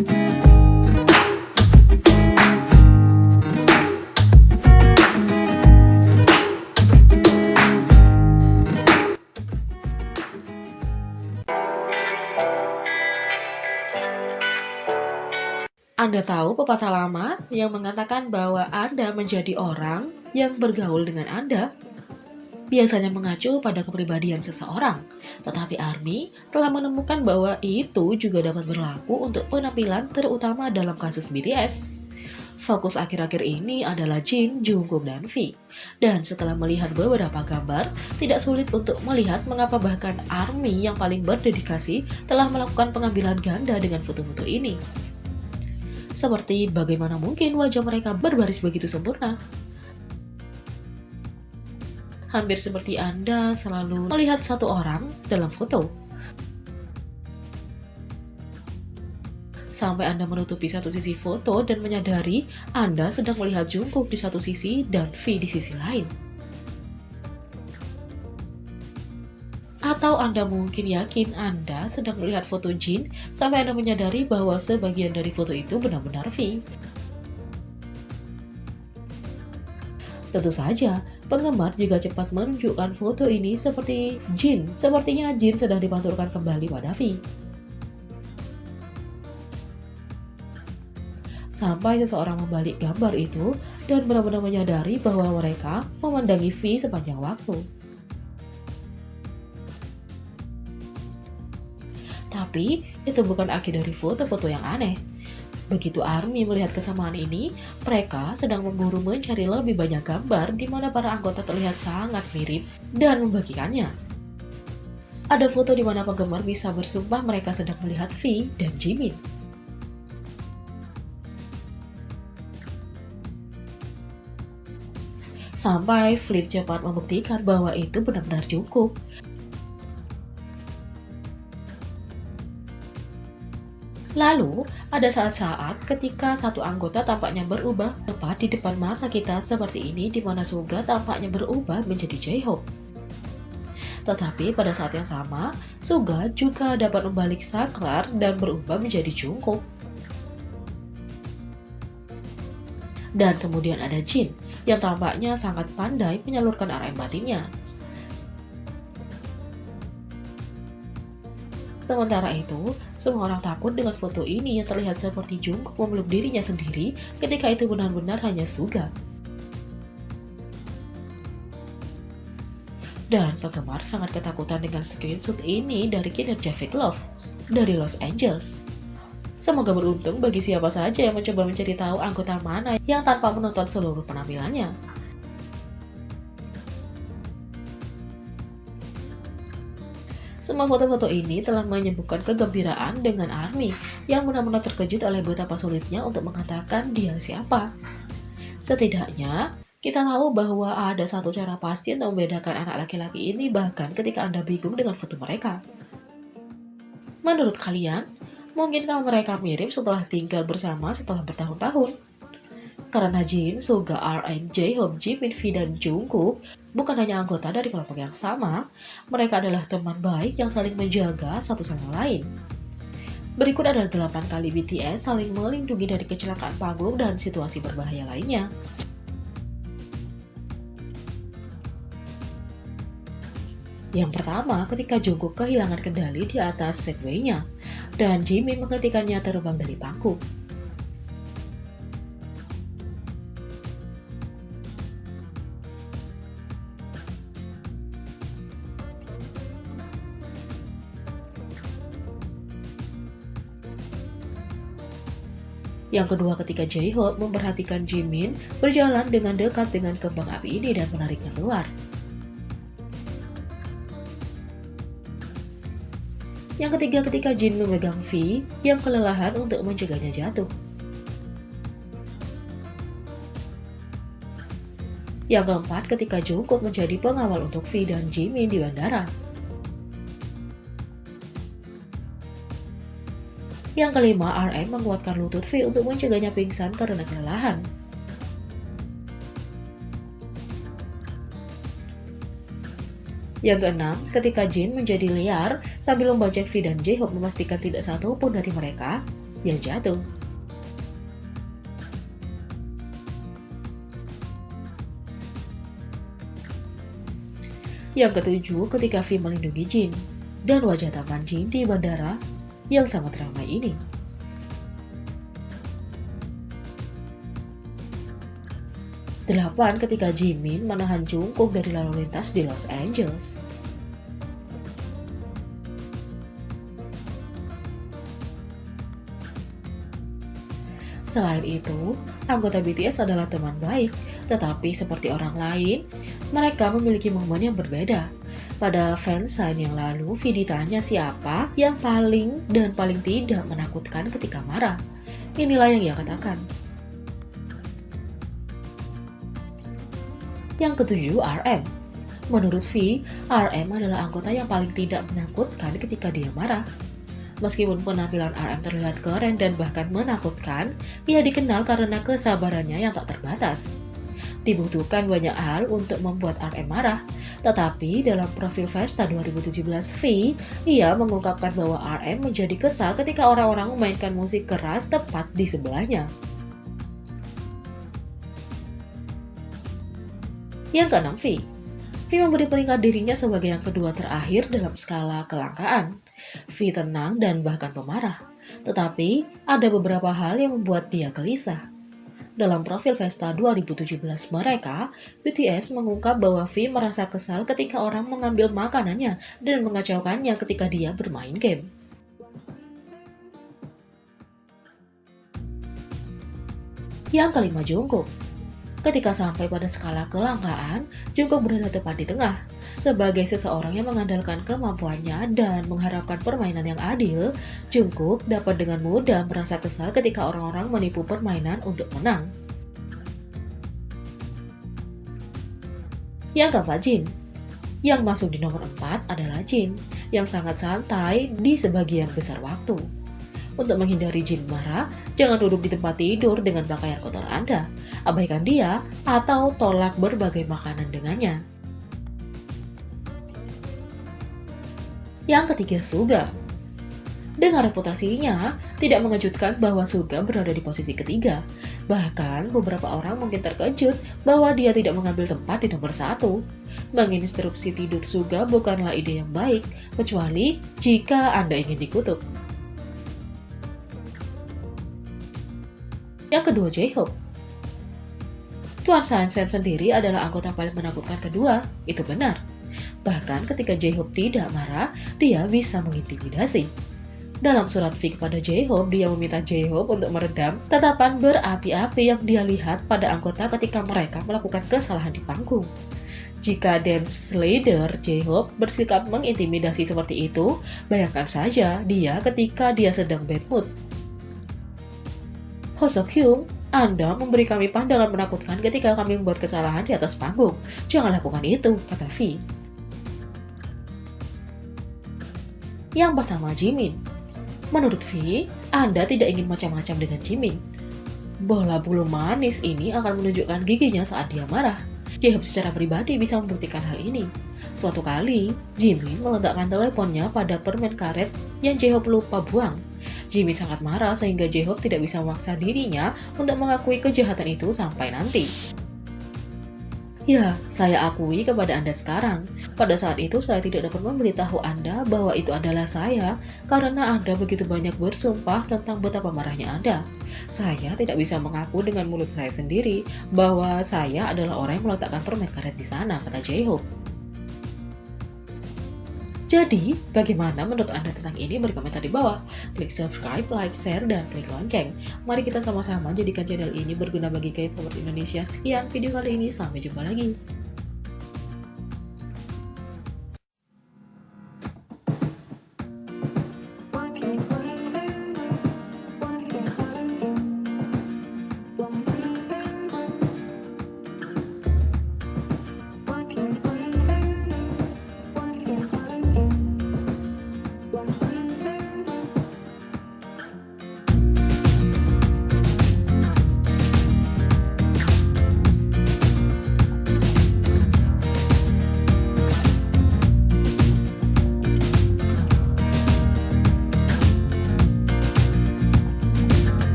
Anda tahu pepatah lama yang mengatakan bahwa Anda menjadi orang yang bergaul dengan Anda biasanya mengacu pada kepribadian seseorang, tetapi Army telah menemukan bahwa itu juga dapat berlaku untuk penampilan terutama dalam kasus BTS. Fokus akhir-akhir ini adalah Jin, Jungkook, dan V. Dan setelah melihat beberapa gambar, tidak sulit untuk melihat mengapa bahkan Army yang paling berdedikasi telah melakukan pengambilan ganda dengan foto-foto ini. Seperti bagaimana mungkin wajah mereka berbaris begitu sempurna? Hampir seperti Anda selalu melihat satu orang dalam foto. Sampai Anda menutupi satu sisi foto dan menyadari Anda sedang melihat Jungkook di satu sisi dan V di sisi lain. Atau Anda mungkin yakin Anda sedang melihat foto Jin sampai Anda menyadari bahwa sebagian dari foto itu benar-benar V. Tentu saja, penggemar juga cepat menunjukkan foto ini seperti Jin. Sepertinya Jin sedang dipanturkan kembali pada V. Sampai seseorang membalik gambar itu dan benar-benar menyadari bahwa mereka memandangi V sepanjang waktu. Tapi, itu bukan akhir dari foto-foto yang aneh. Begitu Army melihat kesamaan ini, mereka sedang memburu mencari lebih banyak gambar di mana para anggota terlihat sangat mirip dan membagikannya. Ada foto di mana penggemar bisa bersumpah mereka sedang melihat V dan Jimin. Sampai Flip cepat membuktikan bahwa itu benar-benar cukup. Lalu, ada saat-saat ketika satu anggota tampaknya berubah tepat di depan mata kita seperti ini di mana Suga tampaknya berubah menjadi J-Hope. Tetapi pada saat yang sama, Suga juga dapat membalik saklar dan berubah menjadi Jungkook. Dan kemudian ada Jin, yang tampaknya sangat pandai menyalurkan RM batinnya. Sementara itu, semua orang takut dengan foto ini yang terlihat seperti Jungkook memeluk dirinya sendiri ketika itu benar-benar hanya Suga. Dan penggemar sangat ketakutan dengan screenshot ini dari kinerja Fake Love dari Los Angeles. Semoga beruntung bagi siapa saja yang mencoba mencari tahu anggota mana yang tanpa menonton seluruh penampilannya. Semua foto-foto ini telah menyembuhkan kegembiraan dengan Army yang benar-benar terkejut oleh betapa sulitnya untuk mengatakan dia siapa. Setidaknya, kita tahu bahwa ada satu cara pasti untuk membedakan anak laki-laki ini bahkan ketika Anda bingung dengan foto mereka. Menurut kalian, mungkinkah mereka mirip setelah tinggal bersama setelah bertahun-tahun? Karena Jin, Suga, RM, J-Hope, Jimin, V, dan Jungkook bukan hanya anggota dari kelompok yang sama, mereka adalah teman baik yang saling menjaga satu sama lain. Berikut adalah 8 kali BTS saling melindungi dari kecelakaan panggung dan situasi berbahaya lainnya. Yang pertama, ketika Jungkook kehilangan kendali di atas segway-nya, dan Jimin menghentikannya terbang dari panggung. Yang kedua, ketika J-Hope memperhatikan Jimin berjalan dengan dekat dengan kembang api ini dan menariknya keluar. Yang ketiga, ketika Jin memegang V yang kelelahan untuk mencegahnya jatuh. Yang keempat, ketika Jungkook menjadi pengawal untuk V dan Jimin di bandara. Yang kelima, RM menguatkan lutut V untuk mencegahnya pingsan karena kelelahan. Yang keenam, ketika Jin menjadi liar sambil membonceng V dan J-Hope memastikan tidak satu pun dari mereka yang jatuh. Yang ketujuh, ketika V melindungi Jin dan wajah tampan Jin di bandara yang sangat ramai ini. 8. Ketika Jimin menahan Jungkook dari lalu lintas di Los Angeles. Selain itu, anggota BTS adalah teman baik, tetapi seperti orang lain, mereka memiliki momen yang berbeda. Pada fansign yang lalu, V ditanya siapa yang paling tidak menakutkan ketika marah. Inilah yang ia katakan. Yang ketujuh, RM. Menurut V, RM adalah anggota yang paling tidak menakutkan ketika dia marah. Meskipun penampilan RM terlihat keren dan bahkan menakutkan, ia dikenal karena kesabarannya yang tak terbatas. Dibutuhkan banyak hal untuk membuat RM marah, tetapi dalam profil Vesta 2017 V, ia mengungkapkan bahwa RM menjadi kesal ketika orang-orang memainkan musik keras tepat di sebelahnya. Yang keenam, V. V memberi peringkat dirinya sebagai yang kedua terakhir dalam skala kelangkaan. V tenang dan bahkan pemarah, tetapi ada beberapa hal yang membuat dia gelisah. Dalam profil Vesta 2017 mereka, BTS mengungkap bahwa V merasa kesal ketika orang mengambil makanannya dan mengacaukannya ketika dia bermain game. Yang kelima, Jungkook. Ketika sampai pada skala kelangkaan, Jungkook berada tepat di tengah. Sebagai seseorang yang mengandalkan kemampuannya dan mengharapkan permainan yang adil, Jungkook dapat dengan mudah merasa kesal ketika orang-orang menipu permainan untuk menang. Yang keempat, Jin. Yang masuk di nomor 4 adalah Jin, yang sangat santai di sebagian besar waktu. Untuk menghindari Jin marah, jangan duduk di tempat tidur dengan pakaian kotor Anda. Abaikan dia atau tolak berbagai makanan dengannya. Yang ketiga, Suga. Dengan reputasinya, tidak mengejutkan bahwa Suga berada di posisi ketiga. Bahkan, beberapa orang mungkin terkejut bahwa dia tidak mengambil tempat di nomor 1. Menginstruksi tidur Suga bukanlah ide yang baik, kecuali jika Anda ingin dikutuk. Yang kedua, J-Hope. Tuan Sansen sendiri adalah anggota paling menakutkan kedua, itu benar. Bahkan ketika J-Hope tidak marah, dia bisa mengintimidasi. Dalam surat V kepada J-Hope, dia meminta J-Hope untuk meredam tatapan berapi-api yang dia lihat pada anggota ketika mereka melakukan kesalahan di panggung. Jika dance leader J-Hope bersikap mengintimidasi seperti itu, bayangkan saja dia ketika dia sedang bad mood. Ho Seok-hyun, Anda memberi kami pandangan menakutkan ketika kami membuat kesalahan di atas panggung. Jangan lakukan itu, kata V. Yang pertama, Jimin. Menurut V, Anda tidak ingin macam-macam dengan Jimin. Bola bulu manis ini akan menunjukkan giginya saat dia marah. J-Hope secara pribadi bisa membuktikan hal ini. Suatu kali, Jimin meletakkan teleponnya pada permen karet yang J-Hope lupa buang. Jimin sangat marah sehingga J-Hope tidak bisa memaksa dirinya untuk mengakui kejahatan itu sampai nanti. Ya, saya akui kepada Anda sekarang. Pada saat itu saya tidak dapat memberitahu Anda bahwa itu adalah saya karena Anda begitu banyak bersumpah tentang betapa marahnya Anda. Saya tidak bisa mengaku dengan mulut saya sendiri bahwa saya adalah orang yang meletakkan permen karet di sana, kata J-Hope. Jadi, bagaimana menurut Anda tentang ini? Beri komentar di bawah. Klik subscribe, like, share, dan klik lonceng. Mari kita sama-sama jadikan channel ini berguna bagi K-popers Indonesia. Sekian video kali ini, sampai jumpa lagi.